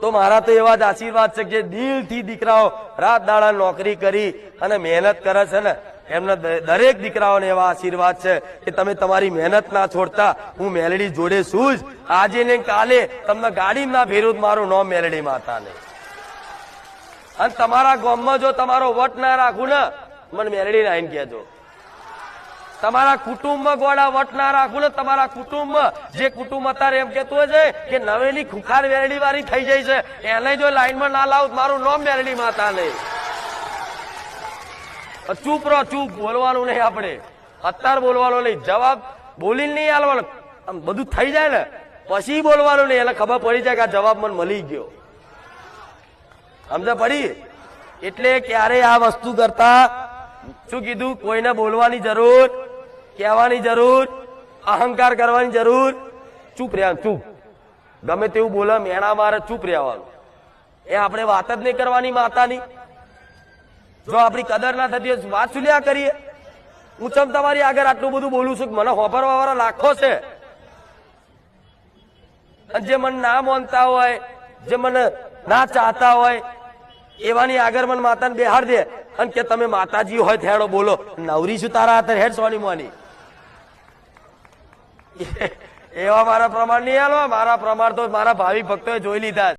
તો મારા તો એવા જ આશીર્વાદ છે કે દિલથી દીકરાઓ રાત દાડા નોકરી કરી અને મહેનત કરે છે ને, એમના દરેક દીકરાઓને એવા આશીર્વાદ છે કે તમે તમારી મહેનત ના છોડતા. હું મેલડી જોડે છું જ, આજે ને કાલે તમને ગાડી ના ફેરું મારું નામ મેલડી માતા ને. અને તમારા ગામમાં જો તમારો વટ ના રાખું ને, મને મેલડી ના આઈને કહેજો. તમારા કુટુંબમાં ગોળા વટ ના રાખું ને, તમારા કુટુંબમાં જે કુટુંબ અત્યારે એમ કેતું હોય છે કે નવેલી ખુખાર મેલડી વાળી થઈ જાય છે, એને જો લાઈનમાં ના લાવું મારું નામ મેલડી માતા નહીં. ચૂપ રહો, ચૂપ, બોલવાનું નહીં. આપણે અત્યારે બોલવાનું નહીં, જવાબ બોલીને નહીં આલવાનો. આમ બધું થઈ જાય ને પછી બોલવાનું નહીં, એને ખબર પડી જાય કે આ જવાબ મને મળી ગયો. સમજ પડી? એટલે ક્યારે આ વસ્તુ કરતા શું કીધું, કોઈને બોલવાની જરૂર, કહેવાની જરૂર, અહંકાર કરવાની જરૂર. ચૂપ રહેવાનું, ચૂપ. ગમે તેવું બોલે મેણા મારે ચૂપ રહેવાનું. એ આપણે વાત જ નહીં કરવાની માતાની. જો આપણી કદર ના થતી હોય વાત સુલ્યા કરીએ. હું ચમ તમારી આગળ આટલું બધું બોલું છું, મને હોભરવા વાળા લાખો છે. અને જે મને ના માનતા હોય, જે મને ના ચાહતા હોય, એવાની આગળ મને માતાને બેહાડ દે અને કે તમે માતાજી હોય થેડો બોલો. નવરી છું તારા હાથે હેડ સોની મોની. એવા મારા પ્રમાણ નહીં હાલવા. મારા પ્રમાણ તો મારા ભાવિ ભક્તોએ જોઈ લીધા.